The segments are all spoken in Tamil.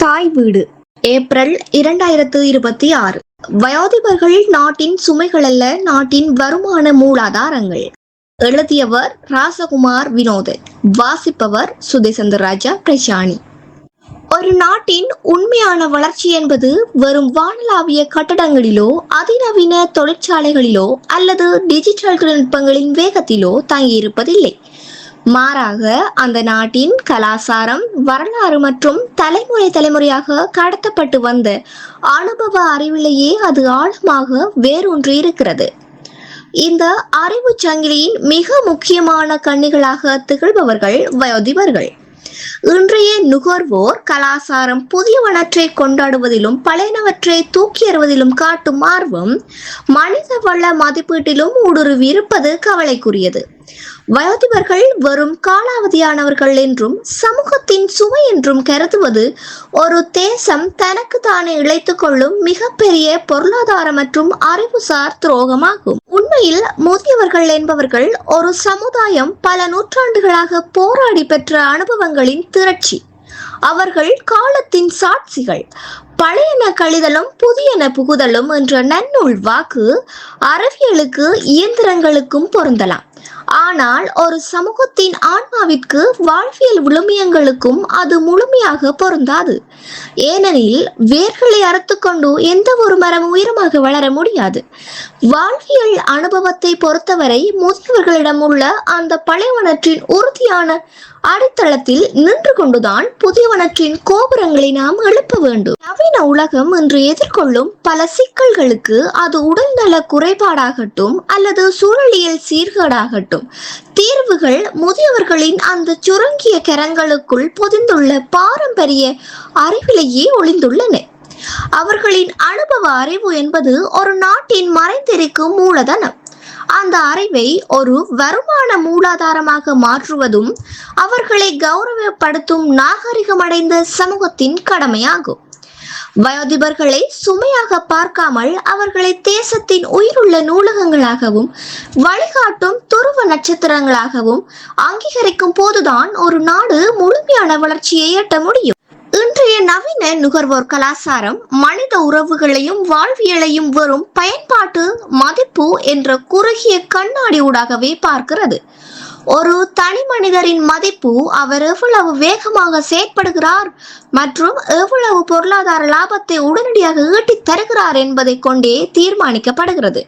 தாய் வீடு ஏப்ரல் 2026. வயோதிபர்கள் நாட்டின் சுமைகள் அல்ல, நாட்டின் வருமான மூலாதாரங்கள். எழுதியவர் ராசகுமார் வினோதன். வாசிப்பவர் சுதேசந்தராஜா பிரசாணி. ஒரு நாட்டின் உண்மையான வளர்ச்சி என்பது வெறும் வானளாவிய கட்டடங்களிலோ அதிநவீன தொழிற்சாலைகளிலோ அல்லது டிஜிட்டல் தொழில்நுட்பங்களின் வேகத்திலோ தங்கியிருப்பதில்லை. மாறாக அந்த நாட்டின் கலாச்சாரம், வரலாறு மற்றும் தலைமுறையாக கடத்தப்பட்டு வந்த அனுபவ அறிவிலேயே அது ஆழமாக வேரூன்றி இருக்கிறது. இந்த அறிவு சங்கிலியின் மிக முக்கியமான கண்ணிகளாக திகழ்பவர்கள் வயோதிபர்கள். இன்றைய நுகர்வோர் கலாச்சாரம் புதியவனற்றை கொண்டாடுவதிலும் பழையனவற்றை தூக்கி எறிவதிலும் காட்டும் ஆர்வம் மனித வள மதிப்பீட்டிலும் ஊடுருவி இருப்பது கவலைக்குரியது. வயோதிபர்கள் வெறும் காலாவதியானவர்கள் என்றும் சமூகத்தின் சுமை என்றும் கருதுவது ஒரு தேசம் தனக்கு தானே இழைத்துக் கொள்ளும் மிகப்பெரிய பொருளாதார மற்றும் அறிவுசார் துரோகமாகும். உண்மையில் முதியவர்கள் என்பவர்கள் ஒரு சமுதாயம் பல நூற்றாண்டுகளாக போராடி பெற்ற அனுபவங்களின் திரட்சி. அவர்கள் காலத்தின் சாட்சிகள். பழையன கழிதலும் புதியன புகுதலும் என்ற நன்னூல் வாக்கு அறிவியலுக்கு இயந்திரங்களுக்கும் பொருந்தலாம். ஆனால் ஒரு சமூகத்தின் ஆன்மாவிற்கு, வாழ்வியல் விழுமியங்களுக்கும் அது முழுமையாக பொருந்தாது. ஏனெனில் வேர்களை அறுத்துக்கொண்டு எந்த ஒரு மரம் உயரமாக வளர முடியாது. வாழ்வியல் அனுபவத்தை பொறுத்தவரை முதியவர்களிடம் உள்ள அந்த பழையவனற்றின் உறுதியான அடித்தளத்தில் நின்று கொண்டுதான் புதியவனற்றின் கோபுரங்களை நாம் எழுப்ப வேண்டும். நவீன உலகம் இன்று எதிர்கொள்ளும் பல சிக்கல்களுக்கு, அது உடல்நல குறைபாடாகட்டும் அல்லது சூழலியல் சீர்கேடாகட்டும், தீர்வுகள் முதியவர்களின் அந்த சுருங்கிய கரங்களுக்குள் பொதிந்துள்ள பாரம்பரிய அறிவிலேயே ஒளிந்துள்ளன. அவர்களின் அனுபவ அறிவு என்பது ஒரு நாட்டின் மறைந்திருக்கும் மூலதனம். அந்த அறிவை ஒரு வருமான மூலாதாரமாக மாற்றுவதும் அவர்களை கௌரவப்படுத்தும் நாகரிகமடைந்த சமூகத்தின் கடமையாகும். வயோதிபர்களை சுமையாக பார்க்காமல் அவர்களை தேசத்தின் உயிருள்ள நூலகங்களாகவும் வழிகாட்டும் துருவ நட்சத்திரங்களாகவும் அங்கீகரிக்கும் போதுதான் ஒரு நாடு முழுமையான வளர்ச்சியை எட்ட முடியும். இன்றைய நவீன நுகர்வோர் கலாச்சாரம் மனித உறவுகளையும் வாழ்வியலையும் வெறும் பயன்பாட்டு, மதிப்பு என்ற குறுகிய கண்ணாடி ஊடாகவே பார்க்கிறது. ஒரு தனி மனிதரின் மதிப்பு அவர் எவ்வளவு வேகமாக செயற்படுகிறார் மற்றும் எவ்வளவு பொருளாதார லாபத்தை உடனடியாக ஈட்டித் தருகிறார் என்பதை கொண்டே தீர்மானிக்கப்படுகிறது.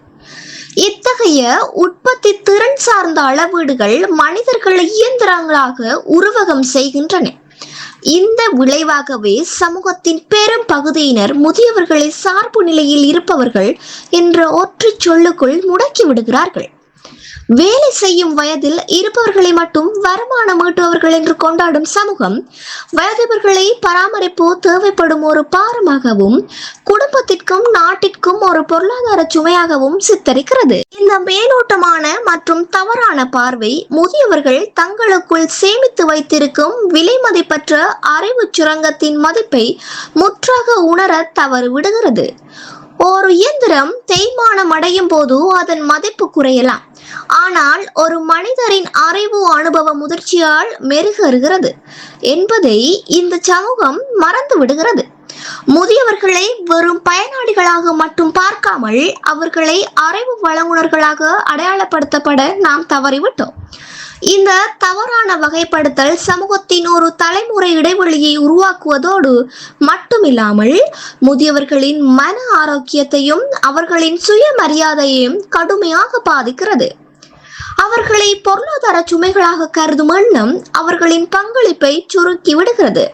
இத்தகைய உற்பத்தி திறன் சார்ந்த அளவீடுகள் மனிதர்களை இயந்திரங்களாக உருவகம் செய்கின்றன. இந்த விளைவாகவே சமூகத்தின் பெரும் பகுதியினர் முதியவர்களை சார்பு நிலையில் இருப்பவர்கள் என்ற ஒற்றை சொல்லுக்குள் முடக்கி விடுகிறார்கள். வேலை செய்யும் வயதில் இருப்பவர்களை மட்டும் வருமானம் ஈட்டுபவர்கள் என்று கொண்டாடும் சமூகம் வயோதிபர்களை பராமரிப்பு தேவைப்படும் ஒரு பாரமாகவும் குடும்பத்திற்கும் நாட்டிற்கும் ஒரு பொருளாதார சுமையாகவும் சித்தரிக்கிறது. இந்த மேலோட்டமான மற்றும் தவறான பார்வை முதியவர்கள் தங்களுக்குள் சேமித்து வைத்திருக்கும் விலை மதிப்பற்ற அறிவு சுரங்கத்தின் மதிப்பை முற்றாக உணர தவறு விடுகிறது. ஒரு இயந்திரம் தேய்மானம் அடையும் போது அதன் மதிப்பு குறையலாம், ஆனால் ஒரு மனிதரின் அறிவு அனுபவ முதிர்ச்சியால் மெருகேறுகிறது என்பதை இந்த சமூகம் மறந்து விடுகிறது. முதியவர்களை வெறும் பயனாளிகளாக மட்டும் பார்க்காமல் அவர்களை அறிவு வழங்குனர்களாக அடையாளப்படுத்தப்பட நாம் தவறிவிட்டோம். இந்த தவறான வகைப்படுத்தல் சமூகத்தின் ஒரு தலைமுறை இடைவெளியை உருவாக்குவதோடு மட்டுமில்லாமல் முதியவர்களின் மன ஆரோக்கியத்தையும் அவர்களின் சுயமரியாதையையும் கடுமையாக பாதிக்கிறது. அவர்களை பொருளாதார சுமைகளாக கருதும் எண்ணம் அவர்களின் பங்களிப்பை சுருக்கி விடுகிறது.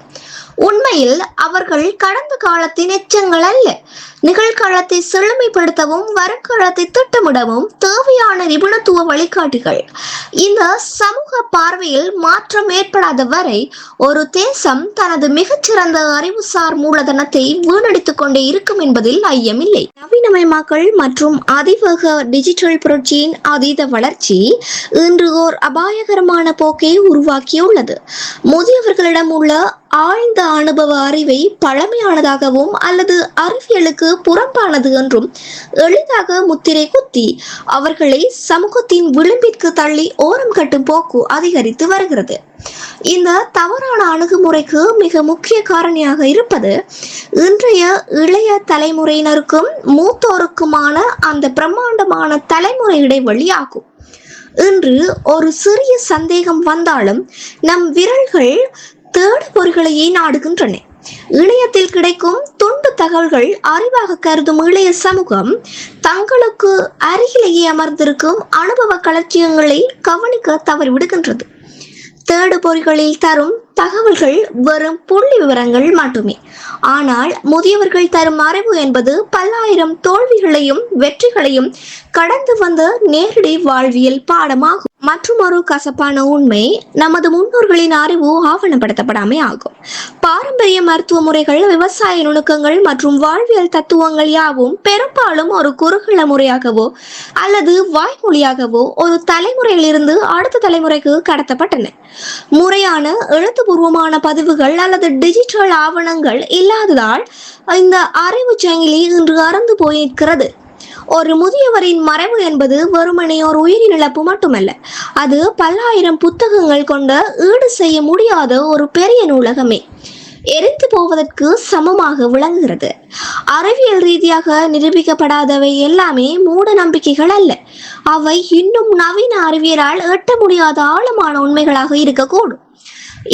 உண்மையில் அவர்கள் கடந்த காலத்தின் எச்சங்கள் அல்ல, நிகழ்காலத்தை செழுமைப்படுத்தவும் வருங்காலத்தை திட்டமிடவும் தேவையான நிபுணத்துவ வழிகாட்டிகள். இந்த சமூக பார்வையில் மாற்றம் ஏற்படாத வரை ஒரு தேசம் தனது மிகச்சிறந்த அறிவுசார் மூலதனத்தை வீணடித்துக் கொண்டே இருக்கும் என்பதில் ஐயமில்லை. நவீனமயமாக்கல் மற்றும் அதிவேக டிஜிட்டல் புரட்சியின் அதீத வளர்ச்சி இன்று ஓர் அபாயகரமான போக்கை உருவாக்கியுள்ளது. முதியவர்களிடம் உள்ள ஆழ்ந்த அனுபவ அறிவை பழமையானதாகவும் அல்லது அறிவியலுக்கு புறம்பானது என்றும் எளிதாக முத்திரை குத்தி அவர்களை சமூகத்தின் விளிம்பிற்கு தள்ளி ஓரம் கட்டும் போக்கு அதிகரித்து வருகிறது. இந்த தவறான அணுகுமுறைக்கு மிக முக்கிய காரணியாக இருப்பது இன்றைய இளைய தலைமுறையினருக்கும் மூத்தோருக்குமான அந்த பிரம்மாண்டமான தலைமுறை இடைவெளி ஆகும். இன்று ஒரு சிறிய சந்தேகம் வந்தாலும் நம் விரல்கள் தேடு பொறிகளையே நாடுகின்றன. இணையத்தில் கிடைக்கும் துண்டு தகவல்கள் அறிவாக கருதும் இளைய சமூகம் தங்களுக்கு அருகிலேயே அமர்ந்திருக்கும் அனுபவ களஞ்சியங்களை கவனிக்க தவறிவிடுகின்றது. தேடு பொறிகளில் தரும் தகவல்கள் வெறும் புள்ளி விவரங்கள் மட்டுமே. ஆனால் முதியவர்கள் தரும் அறிவு என்பது பல்லாயிரம் தோல்விகளையும் வெற்றிகளையும் கடந்து வந்த நேரடி வாழ்வியல் பாடமாகும். மற்றும் ஒரு கசப்பான உண்மை, நமது முன்னோர்களின் அறிவு ஆவணப்படுத்தப்படாமே ஆகும். பாரம்பரிய மருத்துவ முறைகள், விவசாய நுணுக்கங்கள் மற்றும் வாழ்வியல் தத்துவங்கள் யாவும் பெரும்பாலும் ஒரு குறுகிய முறையாகவோ அல்லது வாய்மொழியாகவோ ஒரு தலைமுறையிலிருந்து அடுத்த தலைமுறைக்கு கடத்தப்பட்டன. முறையான எழுத்துப்பூர்வமான பதிவுகள் அல்லது டிஜிட்டல் ஆவணங்கள் இல்லாததால் இந்த அறிவு சங்கிலி இன்று அறந்து போயிருக்கிறது. ஒரு முதியவரின் மறைவு என்பது வெறுமனே ஒரு உயிரின் இழப்பு மட்டுமல்ல, அது பல்லாயிரம் புத்தகங்கள் கொண்ட ஈடு செய்ய முடியாத ஒரு பெரிய நூலகமே எரிந்து போவதற்கு சமமாக விளங்குகிறது. அறிவியல் ரீதியாக நிரூபிக்கப்படாதவை எல்லாமே மூட நம்பிக்கைகள் அல்ல. அவை இன்னும் நவீன அறிவியலால் எட்ட முடியாத ஆழமான உண்மைகளாக இருக்கக்கூடும்.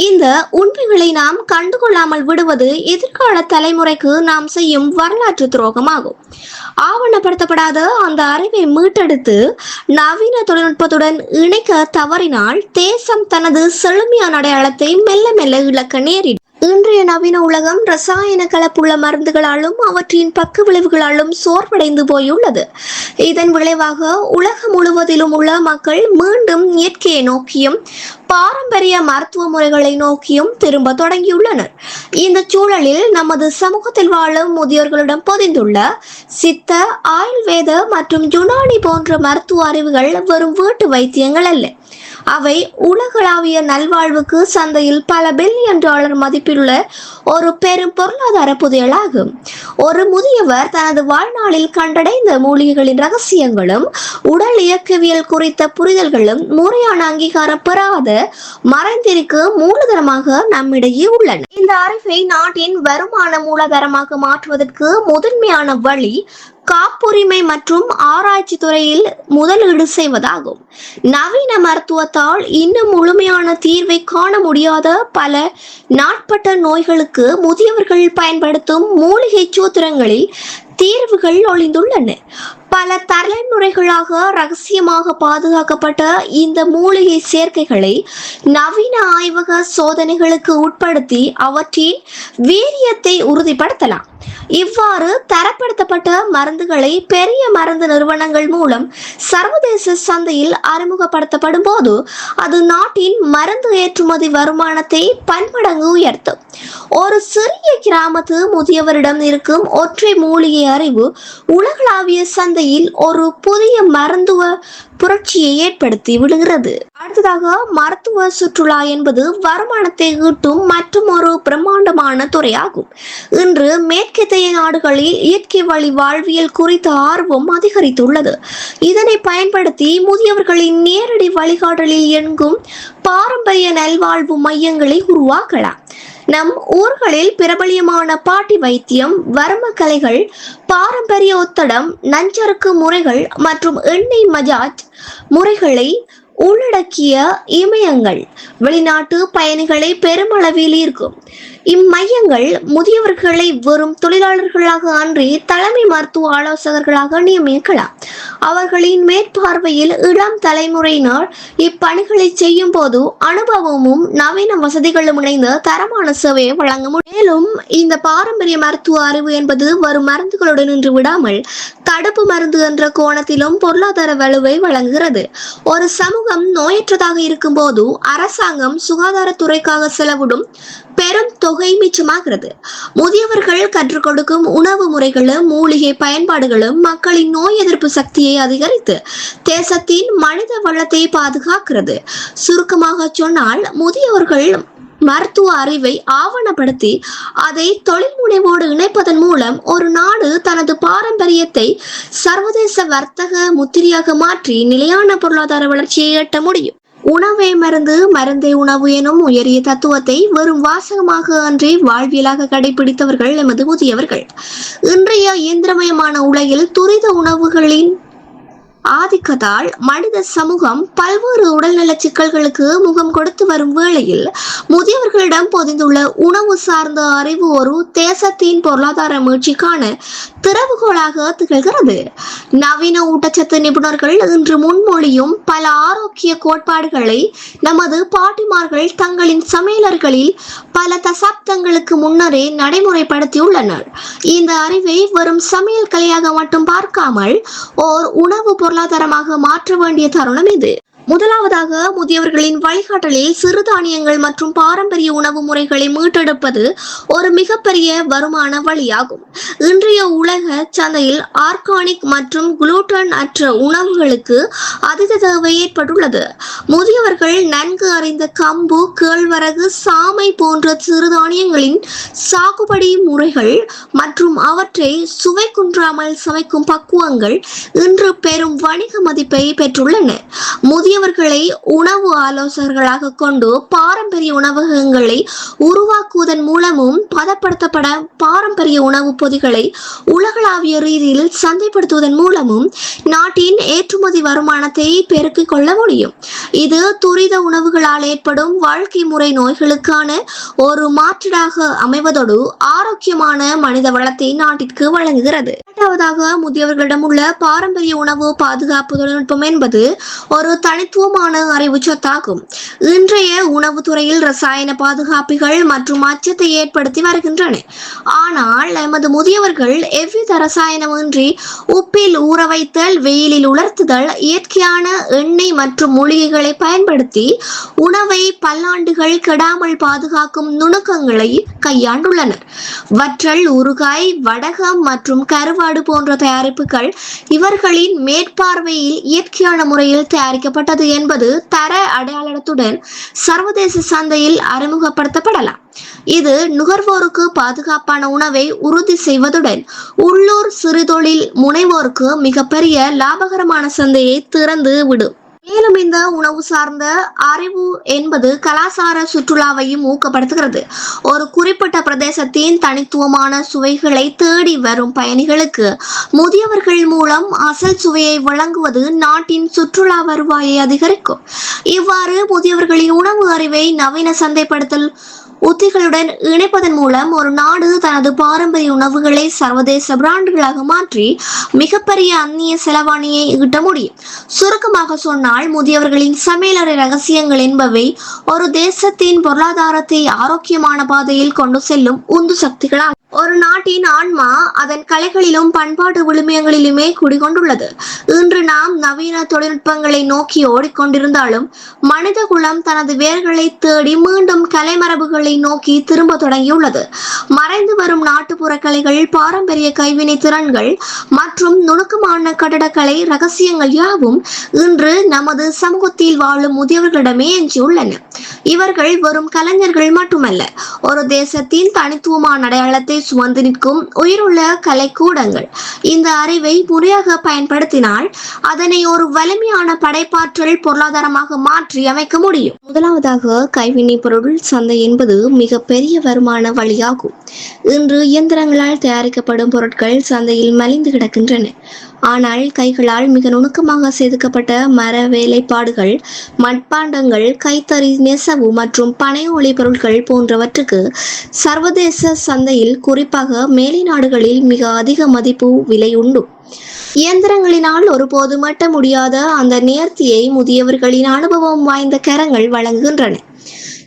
இந்த உண்மைகளை நாம் கண்டுகொள்ளாமல் விடுவது எதிர்கால தலைமுறைக்கு நாம் செய்யும் வரலாற்று துரோகமாகும். ஆவணப்படுத்தப்படாத அந்த அறிவை மீட்டெடுத்து நவீன தொழில்நுட்பத்துடன் இணைக்க தவறினால் தேசம் தனது செழுமையான அடையாளத்தை மெல்ல மெல்ல இழக்க நேரிடும். இன்றைய நவீன உலகம் ரசாயன கலப்புள்ள மருந்துகளாலும் அவற்றின் பக்க விளைவுகளாலும் சோர்வடைந்து போயுள்ளது. இதன் விளைவாக உலகம் முழுவதிலும் உள்ள மக்கள் மீண்டும் இயற்கையை நோக்கியும் பாரம்பரிய மருத்துவ முறைகளை நோக்கியும் திரும்ப தொடங்கியுள்ளனர். இந்த சூழலில் நமது சமூகத்தில் வாழும் முதியோர்களிடம் பொதிந்துள்ள சித்த, ஆயுர்வேத மற்றும் யுனானி போன்ற மருத்துவ அறிவுகள் வெறும் வீட்டு வைத்தியங்கள் அல்ல. அவை உலகளாவிய நல்வாழ்வுக்கு சந்தையில் பல பில்லியன் டாலர் மதிப்பிலுள்ள ஒரு பெரும் பொருளாதார புதையலாகும். ஒரு முதியவர் தனது வாழ்நாளில் கண்டடைந்த மூலிகைகளின் ரகசியங்களும் உடல் இயக்கவியல் குறித்த புரிதல்களும் முறையான அங்கீகாரம் பெறாத மறைந்திருக்கு மூலதனமாக நம்மிடையே உள்ளன. இந்த அறிவை நாட்டின் வருமான மூலதனமாக மாற்றுவதற்கு முதன்மையான வழி காப்புரிமை மற்றும் ஆராய்ச்சி துறையில் முதலீடு செய்வதாகும். நவீன மருத்துவத்தால் இன்னும் முழுமையான தீர்வை காண முடியாத பல நாட்பட்ட நோய்களுக்கு முதியவர்கள் பயன்படுத்தும் மூலிகை சூத்திரங்களில் தீர்வுகள் ஒளிந்துள்ளன. பல தலைமுறைகளாக ரகசியமாக பாதுகாக்கப்பட்ட இந்த மூலிகை சேர்க்கைகளை நவீன ஆய்வக சோதனைகளுக்கு உட்படுத்தி அவற்றின் வீரியத்தை உறுதிப்படுத்தலாம். இவ்வாறு தரப்படுத்தப்பட்ட மருந்துகளை பெரிய மருந்து நிறுவனங்கள் மூலம் சர்வதேச சந்தையில் அறிமுகப்படுத்தப்படும் போது அது நாட்டின் மருந்து ஏற்றுமதி வருமானத்தை பன்மடங்கு உயர்த்தும். ஒரு சிறிய கிராமத்து முதியவரிடம் இருக்கும் ஒற்றை மூலிகை அறிவு உலகளாவிய சந்தையில் ஒரு புதிய மருத்துவ புரட்சியை ஏற்படுத்தி விடுகிறது. அடுத்ததாக, மருத்துவ சுற்றுலா என்பது வருமானத்தை ஈட்டும் மற்றும் ஒரு பிரம்மாண்டமான துறையாகும். இன்று மேற்கத்திய நாடுகளில் இயற்கை வழி வாழ்வியல் குறித்த ஆர்வம் அதிகரித்துள்ளது. இதனை பயன்படுத்தி முதியவர்களின் நேரடி வழிகாட்டலில் இயங்கும் பாரம்பரிய நல்வாழ்வு மையங்களை உருவாக்கலாம். நம் ஊர்களில் பிரபலியமான பாட்டி வைத்தியம், வர்ம கலைகள், பாரம்பரிய ஒத்தடம், நஞ்சறுக்கு முறைகள் மற்றும் எண்ணெய் மஜாஜ் முறைகளை உள்ளடக்கிய இமயங்கள் வெளிநாட்டு பயணிகளை பெருமளவில் ஈர்க்கும். இம்மையங்கள் முதியவர்களை வெறும் தொழிலாளர்களாக அன்றி தலைமை மருத்துவ ஆலோசகர்களாக நியமிக்கலாம். அவர்களின் மேற்பார்வையில் இளம் தலைமுறையினர் இப்பணிகளை செய்யும் போது அனுபவமும் நவீன வசதிகளும் இணைந்த தரமான சேவையை வழங்க முடியும். மேலும் இந்த பாரம்பரிய மருத்துவ அறிவு என்பது வரும் மருந்துகளுடன் நின்று விடாமல் தடுப்பு மருந்து என்ற கோணத்திலும் பொருளாதார வலுவை வழங்குகிறது. ஒரு சமூகம் நோயற்றதாக இருக்கும் போது அரசாங்கம் சுகாதாரத்துறைக்காக செலவிடும் பெரும் தொகை மிச்சமாகிறது. முதியவர்கள் கற்றுக் கொடுக்கும் உணவு முறைகளும் மூலிகை பயன்பாடுகளும் மக்களின் நோய் எதிர்ப்பு சக்தியை அதிகரித்து தேசத்தின் மனித வளத்தை பாதுகாக்கிறது. சுருக்கமாக சொன்னால், முதியவர்கள் மருத்துவ அறிவை ஆவணப்படுத்தி அதை தொழில் முனைவோடு இணைப்பதன் மூலம் ஒரு நாடு தனது பாரம்பரியத்தை சர்வதேச வர்த்தக முத்திரையாக மாற்றி நிலையான பொருளாதார வளர்ச்சியை எட்ட முடியும். உணவே மருந்து, மருந்தே உணவு எனும் உயரிய தத்துவத்தை வெறும் வாசகமாக அன்றி வாழ்வியலாக கடைபிடித்தவர்கள் எமது முதியவர்கள். இன்றைய இயந்திரமயமான உலகில் துரித உணவுகளின் ஆதிக்கத்தால் மனித சமூகம் பல்வேறு உடல்நல சிக்கல்களுக்கு முகம் கொடுத்து வரும் வேளையில் முதியவர்களிடம் பொதிந்துள்ள உணவு சார்ந்த அறிவு ஒரு தேசத்தின் பொருளாதார மீட்சிக்கான திறவுகோலாக திகழ்கிறது. நவீன ஊட்டச்சத்து நிபுணர்கள் இன்று முன்மொழியும் பல ஆரோக்கிய கோட்பாடுகளை நமது பாட்டிமார்கள் தங்களின் சமையலர்களில் பல தசாப்தங்களுக்கு முன்னரே நடைமுறைப்படுத்தியுள்ளனர். இந்த அறிவை வரும் சமையல் கலையாக மட்டும் பார்க்காமல் ஓர் உணவு பொருளாதாரமாக மாற்ற வேண்டிய தருணம் இது. முதலாவதாக, முதியவர்களின் வழிகாட்டலில் சிறுதானியங்கள் மற்றும் பாரம்பரிய உணவு முறைகளை மீட்டெடுப்பது ஒரு மிகப்பெரிய வருமான வழியாகும். இன்றைய உலக சந்தையில் ஆர்கானிக் மற்றும் குளூட்டன் அற்ற உணவுகளுக்கு அதிக தேவை ஏற்பட்டுள்ளது. முதியவர்கள் நன்கு அறிந்த கம்பு, கேழ்வரகு, சாமை போன்ற சிறுதானியங்களின் சாகுபடி முறைகள் மற்றும் அவற்றை சுவை குன்றாமல் சமைக்கும் பக்குவங்கள் இன்று பெரும் வணிக மதிப்பை பெற்றுள்ளன. முதியவர்களை உணவு ஆலோசகர்களாக கொண்டு பாரம்பரிய உணவகங்களை உருவாக்குவதன் மூலமும் பதப்படுத்தப்பட பாரம்பரிய உணவு பொதிகளை உலகளாவிய ரீதியில் சந்தைப்படுத்துவதன் மூலமும் நாட்டின் ஏற்றுமதி வருமானத்தை பெருக்கிக் கொள்ள முடியும். இது துரித உணவுகளால் ஏற்படும் வாழ்க்கை முறை நோய்களுக்கான ஒரு மாற்றீடாக அமைவதோடு ஆரோக்கியமான மனித வளத்தை நாட்டிற்கு வழங்குகிறது. இரண்டாவதாக, முதியவர்களிடம் உள்ள பாரம்பரிய உணவு பாதுகாப்பு தொழில்நுட்பம் என்பது ஒரு தனித்துவமான அறிவு சொத்தாகும். இன்றைய உணவு துறையில் ரசாயன பாதுகாப்பிகள் மற்றும் அச்சத்தை ஏற்படுத்தி வருகின்றன. ஆனால் எமது முதியவர்கள் எவ்வித ரசாயனமின்றி உப்பில் ஊற வைத்தல், வெயிலில் உலர்த்துதல், இயற்கையான எண்ணெய் மற்றும் மூலிகைகளை பயன்படுத்தி உணவை பல்லாண்டுகள் கெடாமல் பாதுகாக்கும் நுணுக்கங்களை கையாண்டுள்ளனர். வற்றல், ஊறுகாய், வடகம் மற்றும் கருவாடு போன்ற தயாரிப்புகள் இவர்களின் மேற்பார்வையில் இயற்கையான முறையில் தயாரிக்கப்பட்டது என்பது தர அடையாளத்துடன் சர்வதேச சந்தையில் அறிமுகப்படுத்தப்படலாம். இது நுகர்வோருக்கு பாதுகாப்பான உணவை உறுதி செய்வதுடன் உள்ளூர் சிறுதொழில் முனைவோருக்கு மிகப்பெரிய லாபகரமான சந்தையை திறந்து விடும். மேலும் இந்த உணவு சார்ந்த அறிவு என்பது கலாசார சுற்றுலாவையும் ஊக்கப்படுத்துகிறது. ஒரு குறிப்பிட்ட பிரதேசத்தின் தனித்துவமான சுவைகளை தேடி வரும் பயணிகளுக்கு முதியவர்கள் மூலம் அசல் சுவையை வழங்குவது நாட்டின் சுற்றுலா வருவாயை அதிகரிக்கும். இவ்வாறு முதியவர்களின் உணவு அறிவை நவீன சந்தைப்படுத்தல் உத்திகளுடன் இணைப்பதன் மூலம் ஒரு நாடு தனது பாரம்பரிய உணவுகளை சர்வதேச பிராண்டுகளாக மாற்றி மிகப்பெரிய அந்நிய செலவாணியை ஈட்ட முடியும். சுருக்கமாக சொன்னால், முதியவர்களின் சமையலறை ரகசியங்கள் என்பவை ஒரு தேசத்தின் பொருளாதாரத்தை ஆரோக்கியமான பாதையில் கொண்டு செல்லும் உந்து சக்திகளாகும். ஒரு நாட்டின் ஆன்மா அதன் கலைகளிலும் பண்பாட்டு விழுமியங்களிலுமே குடிகொண்டுள்ளது. இன்று நாம் நவீன தொழில்நுட்பங்களை நோக்கி ஓடிக்கொண்டிருந்தாலும் மனித குலம் தனது வேர்களை தேடி மீண்டும் கலைமரபுகளை நோக்கி திரும்ப தொடங்கியுள்ளது. மறைந்து வரும் நாட்டுப்புற கலைகள், பாரம்பரிய கைவினை திறன்கள் மற்றும் நுணுக்கமான கட்டடக்கலை ரகசியங்கள் யாவும் இன்று நமது சமூகத்தில் வாழும் முதியவர்களிடமே எஞ்சியுள்ளன. இவர்கள் வெறும் கலைஞர்கள் மட்டுமல்ல, ஒரு தேசத்தின் தனித்துவமான அடையாளத்தை சுமந்து நிற்கும் உயிருள்ள கலைக்கூடங்கள். இந்த அறிவை முறையாக பயன்படுத்தினால் அதனை ஒரு வலிமையான படைப்பாற்றல் பொருளாதாரமாக மாற்றி அமைக்க முடியும். முதலாவதாக, கைவினை பொருள் சந்தை என்பது மிக பெரிய வருமான வழியாகும். இன்று இயந்திரங்களால் தயாரிக்கப்படும் பொருட்கள் சந்தையில் மலிந்து கிடக்கின்றன. ஆனால் கைகளால் மிக நுணுக்கமாக செதுக்கப்பட்ட மர வேலைப்பாடுகள், மட்பாண்டங்கள், கைத்தறி நெசவு மற்றும் பனை ஒளி பொருட்கள் போன்றவற்றுக்கு சர்வதேச சந்தையில், குறிப்பாக மேலை நாடுகளில் மிக அதிக மதிப்பு விலை உண்டு. இயந்திரங்களினால் ஒருபோது மட்ட முடியாத அந்த நேர்த்தியை முதியவர்களின் அனுபவம் வாய்ந்த கரங்கள் வழங்குகின்றன.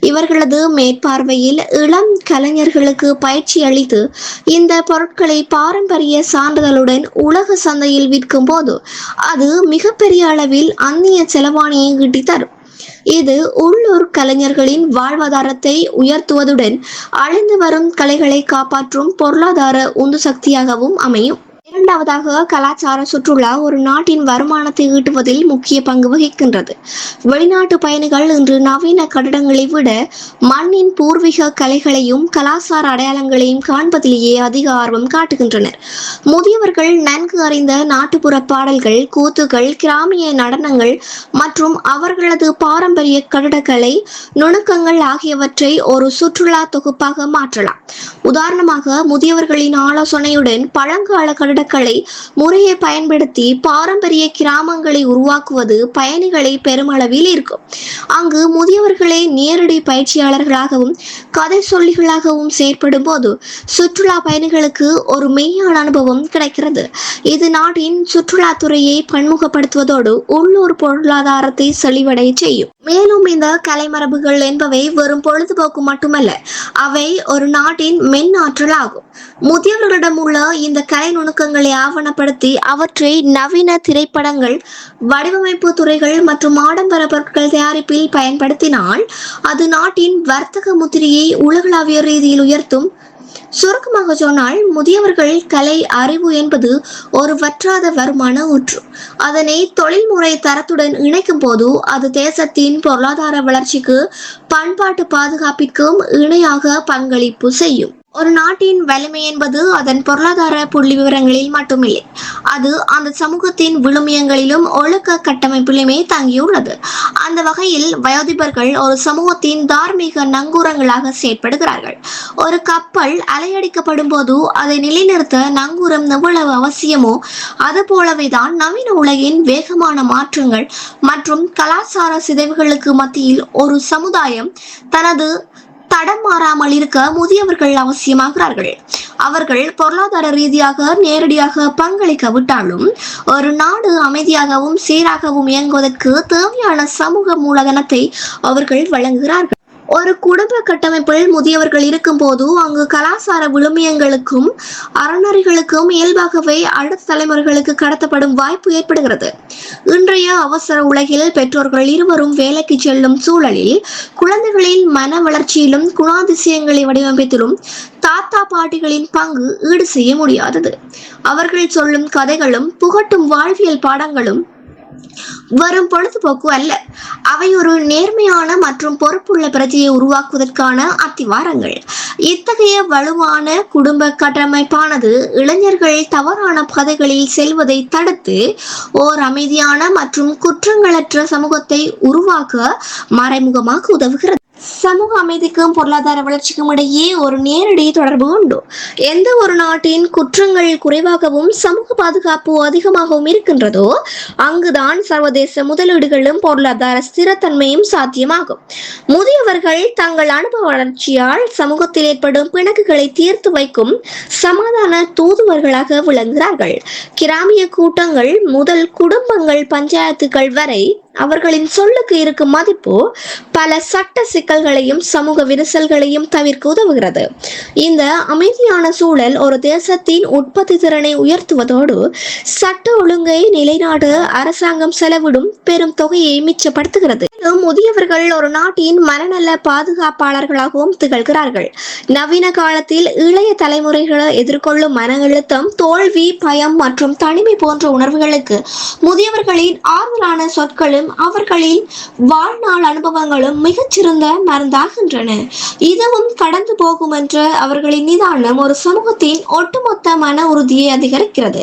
இவர்களது மேற்பார்வையில் இளம் கலைஞர்களுக்கு பயிற்சி அளித்து இந்த பொருட்களை பாரம்பரிய சான்றிதழுடன் உலக சந்தையில் விற்கும் போது அது மிகப்பெரிய அளவில் அந்நிய செலவாணியை ஈட்டி தரும். இது உள்ளூர் கலைஞர்களின் வாழ்வாதாரத்தை உயர்த்துவதுடன் அழிந்து வரும் கலைகளை காப்பாற்றும் பொருளாதார உந்து சக்தியாகவும் அமையும். இரண்டாவதாக, கலாச்சார சுற்றுலா ஒரு நாட்டின் வருமானத்தை ஈட்டுவதில் முக்கிய பங்கு வகிக்கின்றது. வெளிநாட்டு பயணிகள் இன்று நவீன கட்டடங்களை விட மண்ணின் பூர்வீக கலைகளையும் கலாச்சார அடையாளங்களையும் காண்பதிலேயே அதிக ஆர்வம் காட்டுகின்றனர். முதியவர்கள் நன்கு அறிந்த நாட்டுப்புற பாடல்கள், கூத்துகள், கிராமிய நடனங்கள் மற்றும் அவர்களது பாரம்பரிய கட்டடக்கலை நுணுக்கங்கள் ஆகியவற்றை ஒரு சுற்றுலா தொகுப்பாக மாற்றலாம். உதாரணமாக, முதியவர்களின் ஆலோசனையுடன் பழங்கால கட்டடக்கலை முறையை பயன்படுத்தி பாரம்பரிய கிராமங்களை உருவாக்குவது பயணிகளை பெருமளவில் இருக்கும். அங்கு முதியவர்களே நேரடி பயிற்சியாளர்களாகவும் கதை சொல்லிகளாகவும் செயற்படும் போது சுற்றுலா பயணிகளுக்கு ஒரு மெய்யான அனுபவம் கிடைக்கிறது. இது நாட்டின் சுற்றுலாத்துறையை பன்முகப்படுத்துவதோடு உள்ளூர் பொருளாதாரத்தை செழிவடைய செய்யும். மேலும் இந்த கலைமரபுகள் என்பவை வெறும் பொழுதுபோக்கு மட்டுமல்ல, அவை ஒரு நாட்டின் மென் ஆற்றல் ஆகும். முதியவர்களிடம் உள்ள இந்த கலை நுணுக்கங்களை ஆவணப்படுத்தி அவற்றை நவீன திரைப்படங்கள், வடிவமைப்பு துறைகள் மற்றும் ஆடம்பர பொருட்கள் தயாரிப்பில் பயன்படுத்தினால் அது நாட்டின் வர்த்தக முத்திரையை உலகளாவிய ரீதியில் உயர்த்தும். சுருக்கமாக சொன்னால், முதியவர்கள் கலை அறிவு என்பது ஒரு வற்றாத வருமான ஊற்று. அதனை தொழில்முறை தரத்துடன் இணைக்கும் போது அது தேசத்தின் பொருளாதார வளர்ச்சிக்கு, பண்பாட்டு பாதுகாப்பிற்கும் இணையாக பங்களிப்பு செய்யும். ஒரு நாட்டின் வலிமை என்பது அதன் பொருளாதார புள்ளி விவரங்களில் மட்டுமில்லை, அது அந்த சமூகத்தின் விழுமியங்களிலும் ஒழுக்க கட்டமைப்பிலுமே தங்கியுள்ளது. அந்த வகையில் வயோதிபர்கள் ஒரு சமூகத்தின் தார்மீக நங்கூரங்களாக செயற்படுகிறார்கள். ஒரு கப்பல் அலையடிக்கப்படும் போது அதை நிலைநிறுத்த நங்கூரம் எவ்வளவு அவசியமோ அதுபோலவேதான் நவீன உலகின் வேகமான மாற்றங்கள் மற்றும் கலாச்சார சிதைவுகளுக்கு மத்தியில் ஒரு சமுதாயம் தனது தடம் மாறாமல் இருக்க முதியவர்கள் அவசியமாகிறார்கள். அவர்கள் பொருளாதார ரீதியாக நேரடியாக பங்களிக்காவிட்டாலும் ஒரு நாடு அமைதியாகவும் சீராகவும் இயங்குவதற்கு தேவையான சமூக மூலதனத்தை அவர்கள் வழங்குகிறார்கள். ஒரு குடும்ப கட்டமைப்பில் முதியவர்கள் இருக்கும் போது அங்கு கலாச்சார விழுமியங்களுக்கும் அறநெறிகளுக்கும் இயல்பாகவே அடுத்த தலைமுறைகளுக்கு கடத்தப்படும் வாய்ப்பு ஏற்படுகிறது. இன்றைய அவசர உலகில் பெற்றோர்கள் இருவரும் வேலைக்கு செல்லும் சூழலில் குழந்தைகளின் மன வளர்ச்சியிலும் குணாதிசயங்களை வடிவமைப்பிலும் தாத்தா பாட்டிகளின் பங்கு ஈடு செய்ய முடியாதது. அவர்கள் சொல்லும் கதைகளும் புகட்டும் வாழ்வியல் பாடங்களும் வரும் பொழுதுபோக்கு அல்ல, அவை ஒரு நேர்மையான மற்றும் பொறுப்புள்ள பிரஜையை உருவாக்குவதற்கான அத்திவாரங்கள். இத்தகைய வலுவான குடும்ப கட்டமைப்பானது இளைஞர்கள் தவறான கதைகளில் செல்வதை தடுத்து ஓர் அமைதியான மற்றும் குற்றங்களற்ற சமூகத்தை உருவாக்க மறைமுகமாக உதவுகிறது. சமூக அமைதிக்கும் பொருளாதார வளர்ச்சிக்கும் இடையே ஒரு நேரடி தொடர்பு உண்டு. எந்த ஒரு நாட்டின் குற்றங்கள் குறைவாகவும் சமூக பாதுகாப்பு அதிகமாகவும் இருக்கின்றதோ அங்குதான் சர்வதேச முதலீடுகளும் பொருளாதார ஸ்திரத்தன்மையும் சாத்தியமாகும். முதியவர்கள் தங்கள் அனுபவ வளர்ச்சியால் சமூகத்தில் ஏற்படும் பிணக்குகளை தீர்த்து வைக்கும் சமாதான தூதுவர்களாக விளங்குகிறார்கள். கிராமிய கூட்டங்கள் முதல் குடும்பங்கள், பஞ்சாயத்துகள் வரை அவர்களின் சொல்லுக்கு இருக்கும் மதிப்பு பல சட்ட சிக்கல்களையும் சமூக விரிசல்களையும் தவிர்க்க உதவுகிறது. இந்த அமைதியான சூழல் ஒரு தேசத்தின் உற்பத்தி திறனை உயர்த்துவதோடு சட்ட ஒழுங்கை நிலைநாட அரசாங்கம் செலவிடும் பெரும் தொகையை மிச்சப்படுத்துகிறது. முதியவர்கள் ஒரு நாட்டின் மனநல பாதுகாப்பாளர்களாகவும் திகழ்கிறார்கள். நவீன காலத்தில் இளைய தலைமுறைகளை எதிர்கொள்ளும் மன அழுத்தம், தோல்வி, பயம் மற்றும் தனிமை போன்ற உணர்வுகளுக்கு முதியவர்களின் ஆறுதலான சொற்களும் அவர்களின் வாழ்நாள் அனுபவங்களும் மிகச்சிறந்த மருந்தாகின்றன. இதுவும் கடந்து போகும் என்ற அவர்களின் நிதானம் ஒரு சமூகத்தின் ஒட்டுமொத்த மன உறுதியை அதிகரிக்கிறது.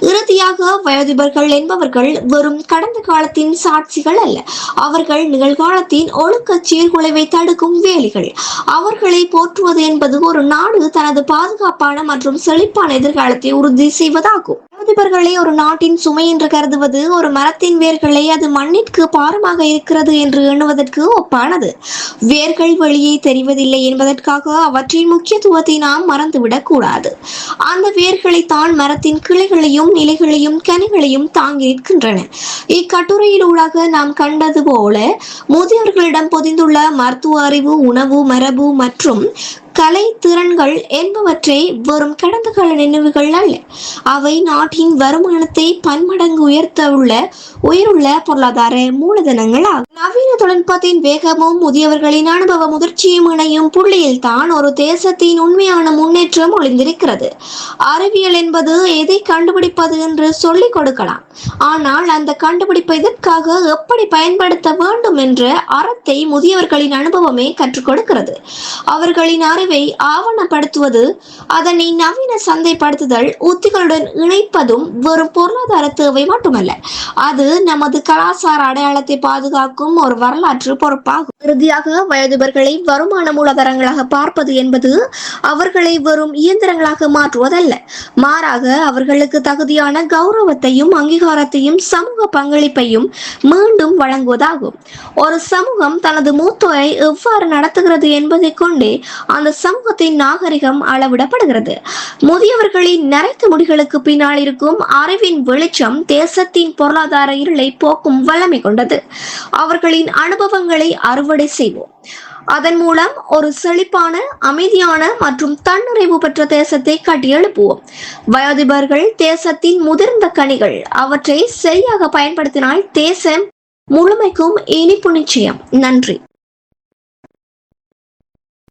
இறுதியாக, வயோதிபர்கள் என்பவர்கள் வெறும் கடந்த காலத்தின் சாட்சிகள் அல்ல, அவர்கள் நிகழ்காலத்தின் ஒழுக்க சீர்குலைவை தடுக்கும் வேலிகள். அவர்களை போற்றுவது என்பது ஒரு நாடு தனது பாதுகாப்பான மற்றும் செழிப்பான எதிர்காலத்தை உறுதி செய்வதாகும். வயோதிபர்களை ஒரு நாட்டின் சுமை என்று கருதுவது ஒரு மரத்தின் வேர்களை அது மண்ணிற்கு பாரமாக இருக்கிறது என்று எண்ணுவதற்கு ஒப்பானது. வேர்கள் வெளியே தெரிவதில்லை என்பதற்காக அவற்றின் முக்கியத்துவத்தை நாம் மறந்துவிடக் கூடாது. அந்த வேர்களை தான் மரத்தின் கிளைகளையும் நிலைகளையும் கனிகளையும் தாங்கி நிற்கின்றன. இக்கட்டுரையிலூடாக நாம் கண்டது போல முதியவர்களிடம் பொதிந்துள்ள மருத்துவ அறிவு, உணவு, மரபு மற்றும் கலை திறன்கள் என்பவற்றை வெறும் கடந்த கால நினைவுகள் அல்ல. அவை நாட்டின் வருமானத்தை பன்மடங்கு உயிருள்ள பொருளாதார மூலதனங்கள் ஆகும். நவீன தொழில்நுட்பத்தின் வேகமும் முதியவர்களின் அனுபவ முதிர்ச்சியும் இணையும் புள்ளியில் தான் ஒரு தேசத்தின் உண்மையான முன்னேற்றம் ஒளிந்திருக்கிறது. அறிவியல் என்பது எதை கண்டுபிடிப்பது என்று சொல்லிக் கொடுக்கலாம். ஆனால் அந்த கண்டுபிடிப்பை இதற்காக எப்படி பயன்படுத்த வேண்டும் என்ற அறத்தை முதியவர்களின் அனுபவமே கற்றுக் கொடுக்கிறது. அவர்களின் அறிவை ஆவணப்படுத்துவது, அதனை நவீன சந்தைப்படுத்துதல் உத்திகளுடன் இணைப்பதும் வெறும் பொருளாதார தேவை மட்டுமல்ல, அது நமது கலாச்சார அடையாளத்தை பாதுகாக்கும் ஒரு வரலாற்று பொறுப்பாகும். இறுதியாக, வயோதிபர்களை வருமான மூலதனங்களாக பார்ப்பது என்பது அவர்களை வெறும் இயந்திரங்களாக மாற்றுவதல்ல, மாறாக அவர்களுக்கு தகுதியான கௌரவத்தையும் அங்கீகாரத்தையும் சமூக பங்களிப்பையும் மீண்டும் வழங்குவதாகும். ஒரு சமூகம் தனது மூத்தோரை எவ்வாறு நடத்துகிறது என்பதை கொண்டே அந்த சமூகத்தின் நாகரிகம் அளவிடப்படுகிறது. முதியவர்களின் நரைத்த முடிகளுக்கு பின்னால் இருக்கும் அறிவின் வெளிச்சம் தேசத்தின் பொருளாதார இருளை போக்கும் வல்லமை கொண்டது. அவர்களின் அனுபவங்களை அறுவடை செய்வோம். அதன் மூலம் ஒரு செழிப்பான, அமைதியான மற்றும் தன்னிறைவு பெற்ற தேசத்தை கட்டியெழுப்புவோம். வயோதிபர்கள் தேசத்தின் முதிர்ந்த கனிகள். அவற்றை சரியாக பயன்படுத்தினால் தேசம் முழுமைக்கும் இனிப்பு நிச்சயம். நன்றி.